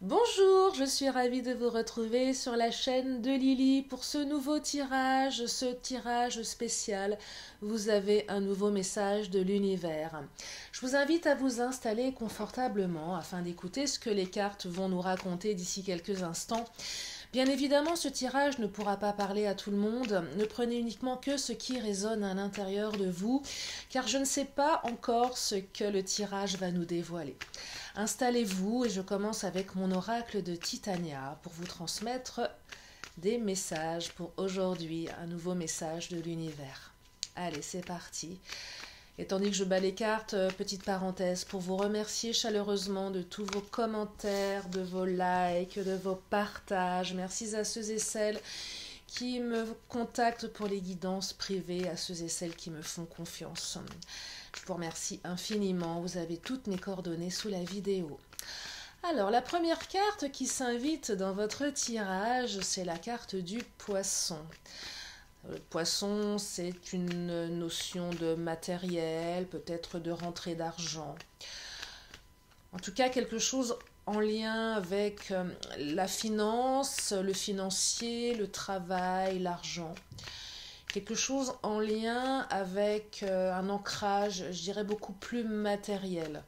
Bonjour, je suis ravie de vous retrouver sur la chaîne de Lily pour ce nouveau tirage, ce tirage spécial. Vous avez un nouveau message de l'univers. Je vous invite à vous installer confortablement afin d'écouter ce que les cartes vont nous raconter d'ici quelques instants. Bien évidemment, ce tirage ne pourra pas parler à tout le monde. Ne prenez uniquement que ce qui résonne à l'intérieur de vous, car je ne sais pas encore ce que le tirage va nous dévoiler. Installez-vous et je commence avec mon oracle de Titania pour vous transmettre des messages pour aujourd'hui, un nouveau message de l'univers. Allez, c'est parti. Et tandis que je bats les cartes, petite parenthèse, pour vous remercier chaleureusement de tous vos commentaires, de vos likes, de vos partages. Merci à ceux et celles qui me contactent pour les guidances privées, à ceux et celles qui me font confiance. Je vous remercie infiniment. Vous avez toutes mes coordonnées sous la vidéo. Alors, la première carte qui s'invite dans votre tirage, c'est la carte du poisson. Le poisson, c'est une notion de matériel, peut-être de rentrée d'argent. En tout cas, quelque chose en lien avec la finance, le financier, le travail, l'argent. Quelque chose en lien avec un ancrage, je dirais, beaucoup plus matériel.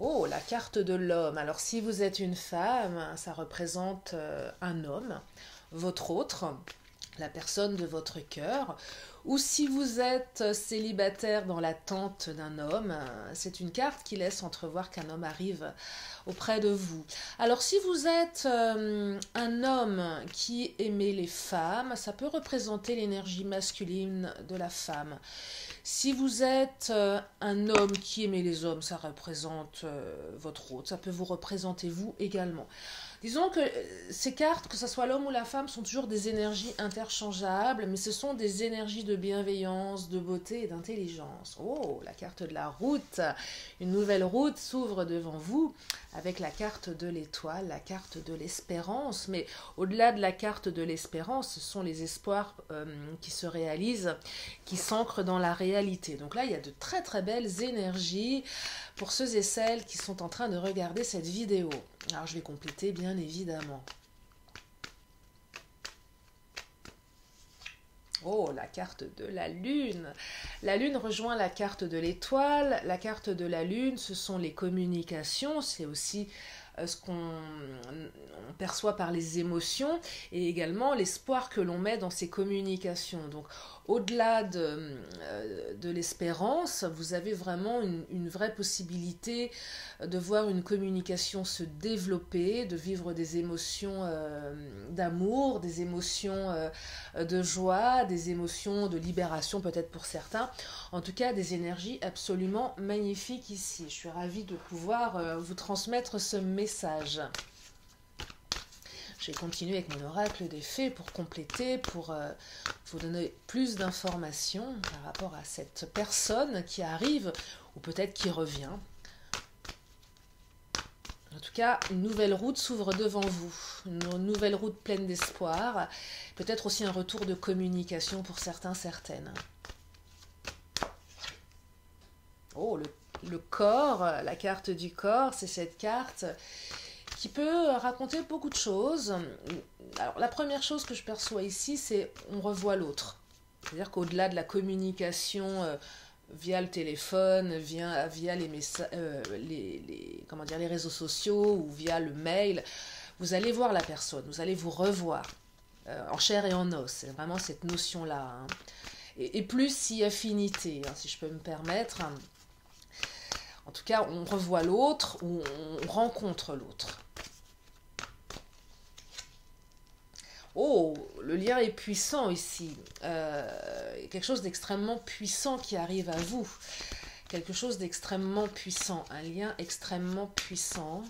Oh, la carte de l'homme. Alors, si vous êtes une femme, ça représente un homme, votre autre, la personne de votre cœur. Ou si vous êtes célibataire dans l'attente d'un homme, c'est une carte qui laisse entrevoir qu'un homme arrive auprès de vous. Alors, si vous êtes un homme qui aimait les femmes, ça peut représenter l'énergie masculine de la femme. Si vous êtes un homme qui aimait les hommes, ça représente votre hôte. Ça peut vous représenter vous également. Disons que ces cartes, que ce soit l'homme ou la femme, sont toujours des énergies interchangeables, mais ce sont des énergies de bienveillance, de beauté et d'intelligence. Oh, la carte de la route. Une nouvelle route s'ouvre devant vous avec la carte de l'étoile, la carte de l'espérance. Mais au-delà de la carte de l'espérance, ce sont les espoirs qui se réalisent, qui s'ancrent dans la réalité. Donc là, il y a de très très belles énergies pour ceux et celles qui sont en train de regarder cette vidéo. Alors je vais compléter bien évidemment. Oh, la carte de la lune. La lune rejoint la carte de l'étoile. La carte de la lune, ce sont les communications. C'est aussi ce qu'on perçoit par les émotions et également l'espoir que l'on met dans ces communications. Donc, au-delà de l'espérance, vous avez vraiment une vraie possibilité de voir une communication se développer, de vivre des émotions d'amour, des émotions de joie, des émotions de libération peut-être pour certains. En tout cas, des énergies absolument magnifiques ici. Je suis ravie de pouvoir vous transmettre ce message. Je vais continuer avec mon oracle des fées pour compléter, pour vous donner plus d'informations par rapport à cette personne qui arrive ou peut-être qui revient. En tout cas, une nouvelle route s'ouvre devant vous, une nouvelle route pleine d'espoir, peut-être aussi un retour de communication pour certains, certaines. Oh, le corps, la carte du corps, c'est cette carte qui peut raconter beaucoup de choses. Alors, la première chose que je perçois ici, c'est on revoit l'autre. C'est-à-dire qu'au-delà de la communication via le téléphone, via les réseaux sociaux ou via le mail, vous allez voir la personne, vous allez vous revoir en chair et en os. C'est vraiment cette notion-là. Hein. Et plus si affinité, hein, si je peux me permettre. En tout cas, on revoit l'autre ou on rencontre l'autre. Oh, le lien est puissant ici. Quelque chose d'extrêmement puissant qui arrive à vous. Quelque chose d'extrêmement puissant. Un lien extrêmement puissant.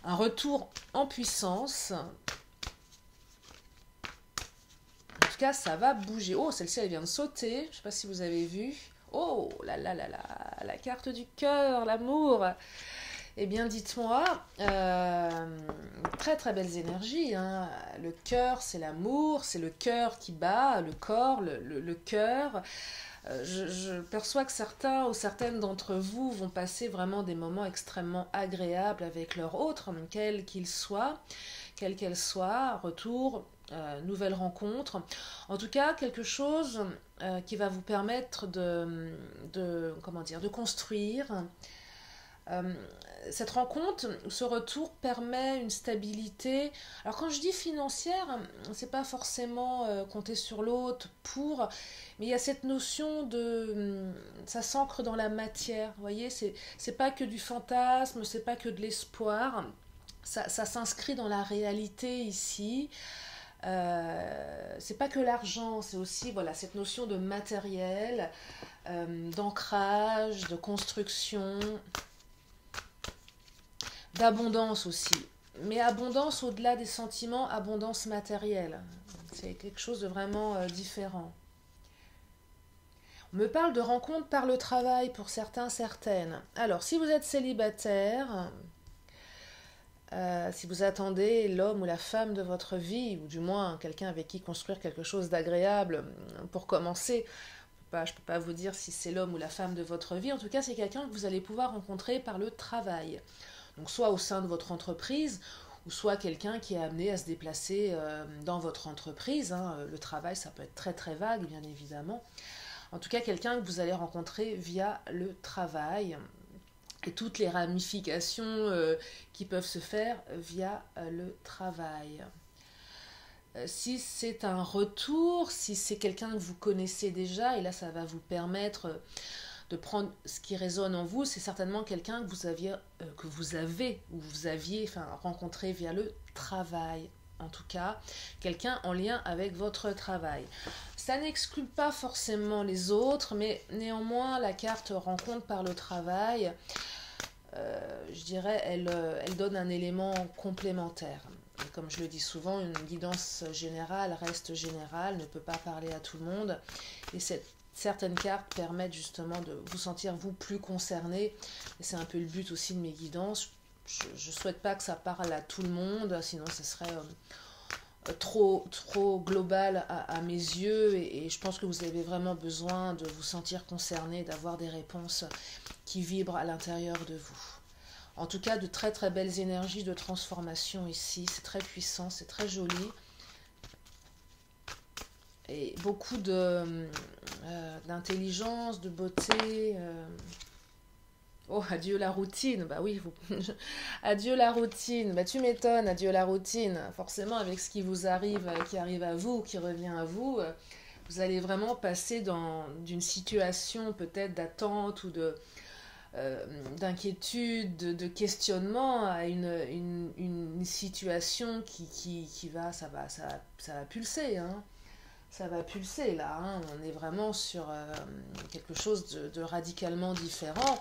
Un retour en puissance. En tout cas, ça va bouger. Oh, celle-ci, elle vient de sauter. Je ne sais pas si vous avez vu. Oh, la carte du cœur, l'amour. Eh bien, dites-moi, très très belles énergies. Hein. Le cœur, c'est l'amour, c'est le cœur qui bat, le corps, le cœur. Je perçois que certains ou certaines d'entre vous vont passer vraiment des moments extrêmement agréables avec leur autre, quel qu'il soit, quelle qu'elle soit, retour, nouvelle rencontre. En tout cas, quelque chose qui va vous permettre comment dire, de construire. Euh, Cette rencontre, ce retour permet une stabilité. Alors quand je dis financière, c'est pas forcément compter sur l'autre pour, mais il y a cette notion ça s'ancre dans la matière. Vous voyez, c'est pas que du fantasme, c'est pas que de l'espoir. Ça s'inscrit dans la réalité ici. C'est pas que l'argent, c'est aussi voilà cette notion de matériel, d'ancrage, de construction, d'abondance aussi. Mais abondance au-delà des sentiments, abondance matérielle. C'est quelque chose de vraiment différent. On me parle de rencontres par le travail pour certains, certaines. Alors, si vous êtes célibataire, si vous attendez l'homme ou la femme de votre vie, ou du moins quelqu'un avec qui construire quelque chose d'agréable, pour commencer, je ne peux pas vous dire si c'est l'homme ou la femme de votre vie, en tout cas c'est quelqu'un que vous allez pouvoir rencontrer par le travail. Donc soit au sein de votre entreprise, ou soit quelqu'un qui est amené à se déplacer dans votre entreprise. Le travail, ça peut être très très vague, bien évidemment. En tout cas, quelqu'un que vous allez rencontrer via le travail et toutes les ramifications qui peuvent se faire via le travail. Si c'est un retour, si c'est quelqu'un que vous connaissez déjà, et là ça va vous permettre de prendre ce qui résonne en vous, c'est certainement quelqu'un que vous aviez rencontré via le travail. En tout cas, quelqu'un en lien avec votre travail. Ça n'exclut pas forcément les autres, mais néanmoins, la carte rencontre par le travail, je dirais, elle donne un élément complémentaire. Et comme je le dis souvent, une guidance générale reste générale, ne peut pas parler à tout le monde. Et certaines cartes permettent justement de vous sentir vous plus concerné. Et c'est un peu le but aussi de mes guidances. Je ne souhaite pas que ça parle à tout le monde, sinon ce serait trop global à mes yeux. Et je pense que vous avez vraiment besoin de vous sentir concerné, d'avoir des réponses qui vibrent à l'intérieur de vous. En tout cas, de très très belles énergies de transformation ici. C'est très puissant, c'est très joli. Et beaucoup d'intelligence, de beauté. Oh, adieu la routine. Bah oui, adieu la routine. Bah tu m'étonnes, adieu la routine. Forcément, avec ce qui vous arrive, qui arrive à vous, qui revient à vous, vous allez vraiment passer d'une situation peut-être d'attente ou d'inquiétude, de questionnement à une situation ça va pulser, hein. Ça va pulser là, hein. On est vraiment sur quelque chose de radicalement différent.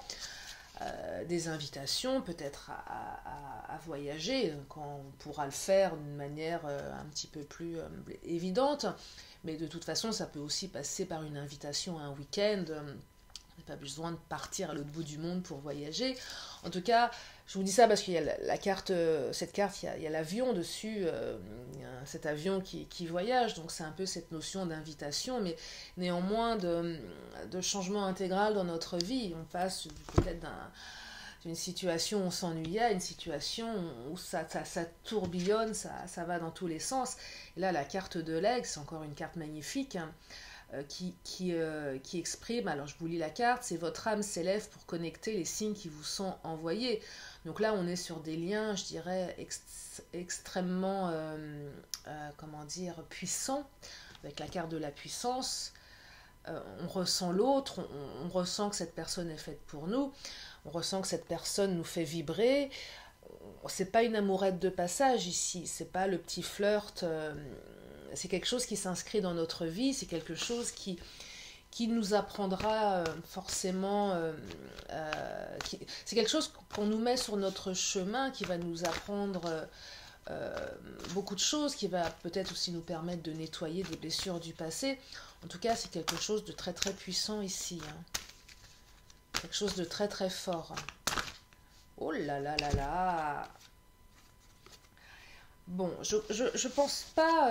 Des invitations peut-être à voyager quand on pourra le faire d'une manière un petit peu plus évidente, mais de toute façon ça peut aussi passer par une invitation à un week-end. On n'a pas besoin de partir à l'autre bout du monde pour voyager. En tout cas, je vous dis ça parce qu'il y a cette carte, il y a l'avion dessus, cet avion qui voyage, donc c'est un peu cette notion d'invitation, mais néanmoins de changement intégral dans notre vie. On passe peut-être d'une situation où on s'ennuyait à une situation où ça tourbillonne, ça va dans tous les sens. Et là, la carte de l'aigle, c'est encore une carte magnifique, hein, qui exprime, alors je vous lis la carte, c'est votre âme s'élève pour connecter les signes qui vous sont envoyés. Donc là, on est sur des liens, je dirais, extrêmement, comment dire, puissants, avec la carte de la puissance. On ressent l'autre, on ressent que cette personne est faite pour nous, on ressent que cette personne nous fait vibrer. C'est pas une amourette de passage ici, c'est pas le petit flirt, c'est quelque chose qui s'inscrit dans notre vie, c'est quelque chose qui nous apprendra forcément, c'est quelque chose qu'on nous met sur notre chemin, qui va nous apprendre beaucoup de choses, qui va peut-être aussi nous permettre de nettoyer des blessures du passé. En tout cas, c'est quelque chose de très très puissant ici, hein. Quelque chose de très très fort. Oh là là là là. Bon, je pense pas,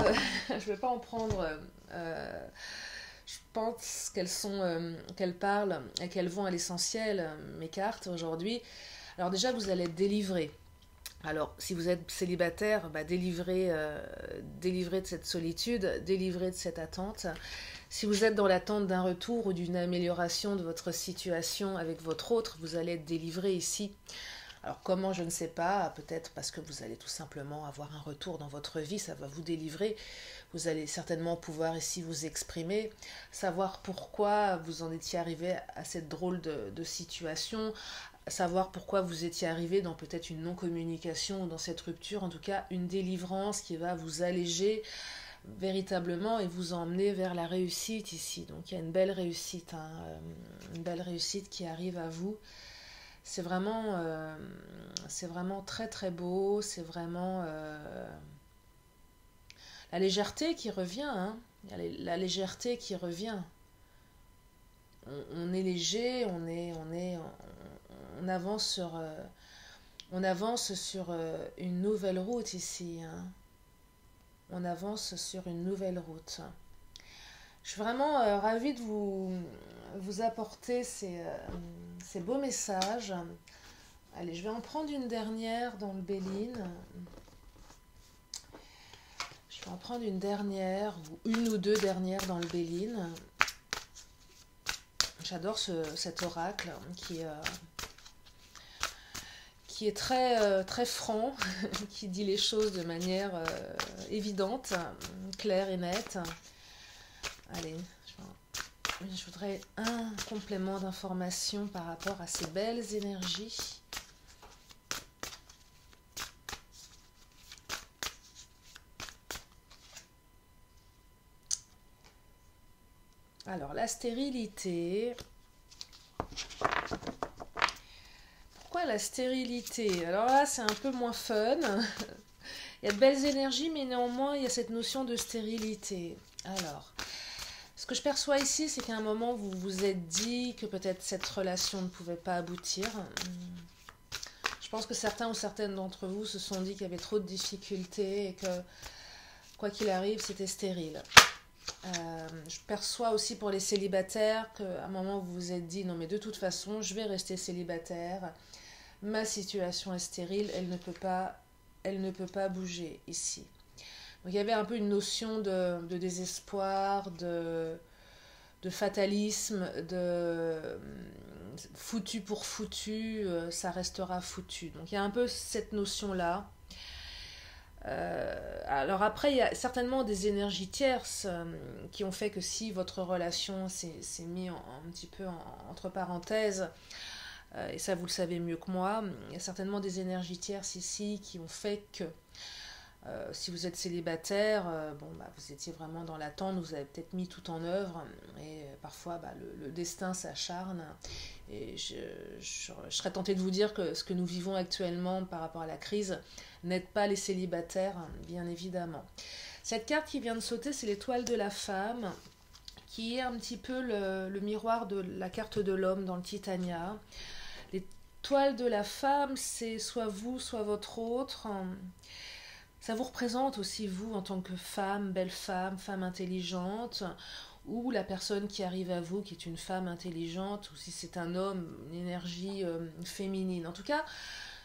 je vais pas en prendre, pense qu'elles parlent et qu'elles vont à l'essentiel, mes cartes aujourd'hui. Alors déjà, vous allez être délivré. Alors, si vous êtes célibataire, délivré de cette solitude, délivré de cette attente. Si vous êtes dans l'attente d'un retour ou d'une amélioration de votre situation avec votre autre, vous allez être délivré ici. Alors comment, je ne sais pas, peut-être parce que vous allez tout simplement avoir un retour dans votre vie, ça va vous délivrer. Vous allez certainement pouvoir ici vous exprimer, savoir pourquoi vous en étiez arrivé à cette drôle de situation, savoir pourquoi vous étiez arrivé dans peut-être une non-communication ou dans cette rupture, en tout cas une délivrance qui va vous alléger véritablement et vous emmener vers la réussite ici. Donc il y a une belle réussite, une belle réussite qui arrive à vous. C'est vraiment très très beau, c'est vraiment la légèreté qui revient, hein. Il y a la légèreté qui revient. On est léger, on avance sur une nouvelle route ici, hein. On avance sur une nouvelle route. Je suis vraiment ravie de vous apporter ces beaux messages. Allez, je vais en prendre une dernière dans le Béline. Je vais en prendre une dernière, ou une ou deux dernières dans le Béline. J'adore cet oracle qui est très, très franc, qui dit les choses de manière évidente, claire et nette. Allez, je voudrais un complément d'information par rapport à ces belles énergies. Alors, la stérilité. Pourquoi la stérilité? Alors là, c'est un peu moins fun. Il y a de belles énergies, mais néanmoins, il y a cette notion de stérilité. Alors, ce que je perçois ici, c'est qu'à un moment, vous vous êtes dit que peut-être cette relation ne pouvait pas aboutir. Je pense que certains ou certaines d'entre vous se sont dit qu'il y avait trop de difficultés et que, quoi qu'il arrive, c'était stérile. Je perçois aussi pour les célibataires qu'à un moment, vous vous êtes dit, non mais de toute façon, je vais rester célibataire. Ma situation est stérile, elle ne peut pas bouger ici. Donc il y avait un peu une notion de désespoir, de fatalisme, de foutu pour foutu, ça restera foutu. Donc il y a un peu cette notion-là. Alors après, il y a certainement des énergies tierces qui ont fait que si votre relation s'est mise un petit peu entre parenthèses, et ça vous le savez mieux que moi, il y a certainement des énergies tierces ici qui ont fait que si vous êtes célibataire, vous étiez vraiment dans l'attente, vous avez peut-être mis tout en œuvre et parfois le destin s'acharne et je serais tentée de vous dire que ce que nous vivons actuellement par rapport à la crise n'aide pas les célibataires, bien évidemment. Cette carte qui vient de sauter, c'est l'étoile de la femme, qui est un petit peu le miroir de la carte de l'homme dans le Titania. L'étoile de la femme, c'est soit vous, soit votre autre. Ça vous représente aussi vous en tant que femme, belle femme, femme intelligente, ou la personne qui arrive à vous qui est une femme intelligente, ou si c'est un homme, une énergie féminine. En tout cas,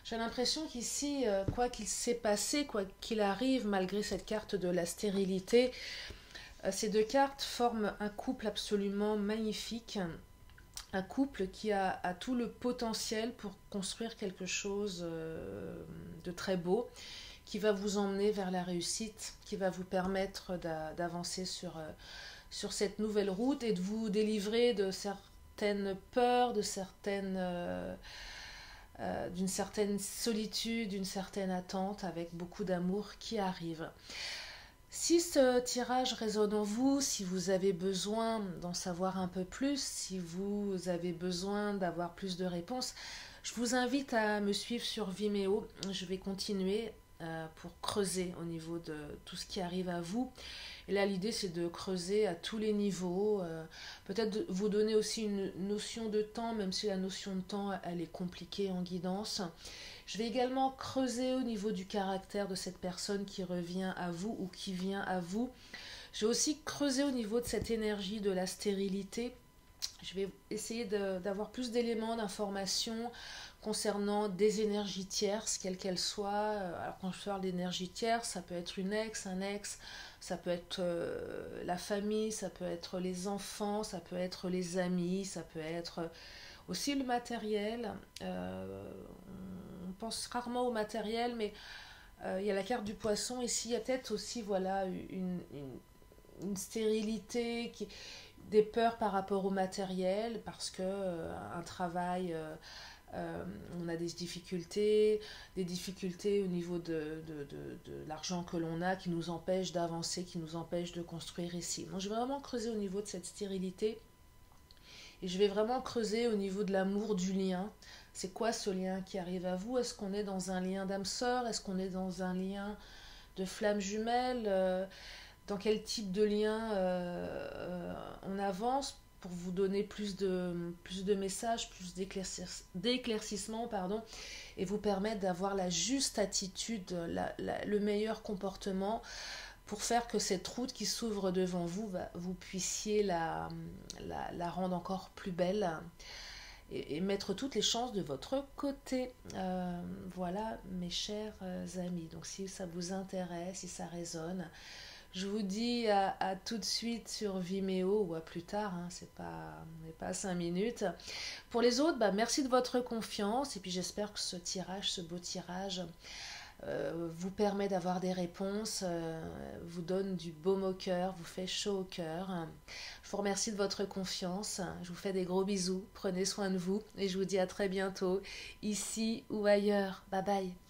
j'ai l'impression qu'ici, quoi qu'il s'est passé, quoi qu'il arrive, malgré cette carte de la stérilité, ces deux cartes forment un couple absolument magnifique, un couple qui a tout le potentiel pour construire quelque chose de très beau, qui va vous emmener vers la réussite, qui va vous permettre d'avancer sur cette nouvelle route et de vous délivrer de certaines peurs, d'une certaine solitude, d'une certaine attente avec beaucoup d'amour qui arrive. Si ce tirage résonne en vous, si vous avez besoin d'en savoir un peu plus, si vous avez besoin d'avoir plus de réponses, je vous invite à me suivre sur Vimeo. Je vais continuer pour creuser au niveau de tout ce qui arrive à vous. Et là, l'idée, c'est de creuser à tous les niveaux. Peut-être de vous donner aussi une notion de temps, même si la notion de temps, elle est compliquée en guidance. Je vais également creuser au niveau du caractère de cette personne qui revient à vous ou qui vient à vous, Je vais aussi creuser au niveau de cette énergie de la stérilité. Je vais essayer d'avoir plus d'éléments, d'informations concernant des énergies tierces, quelles qu'elles soient. Alors quand je parle d'énergie tierce, ça peut être une ex, un ex, ça peut être la famille, ça peut être les enfants, ça peut être les amis, ça peut être aussi le matériel. On pense rarement au matériel, mais il y a la carte du poisson ici. Il y a peut-être aussi voilà, une stérilité, des peurs par rapport au matériel, parce que un travail, on a des difficultés au niveau de l'argent que l'on a qui nous empêche d'avancer, qui nous empêche de construire ici. Donc je vais vraiment creuser au niveau de cette stérilité et je vais vraiment creuser au niveau de l'amour du lien. C'est quoi ce lien qui arrive à vous? Est-ce qu'on est dans un lien d'âme sœur? Est-ce qu'on est dans un lien de flamme jumelle? Dans quel type de lien on avance pour vous donner plus de messages, plus d'éclaircissements, pardon, et vous permettre d'avoir la juste attitude, le meilleur comportement pour faire que cette route qui s'ouvre devant vous, vous puissiez la rendre encore plus belle et mettre toutes les chances de votre côté. Voilà mes chers amis, donc si ça vous intéresse, si ça résonne, je vous dis à tout de suite sur Vimeo ou à plus tard, hein, on n'est pas à 5 minutes. Pour les autres, merci de votre confiance et puis j'espère que ce tirage, ce beau tirage, vous permet d'avoir des réponses, vous donne du baume au cœur, vous fait chaud au cœur. Je vous remercie de votre confiance, je vous fais des gros bisous, prenez soin de vous et je vous dis à très bientôt, ici ou ailleurs. Bye bye.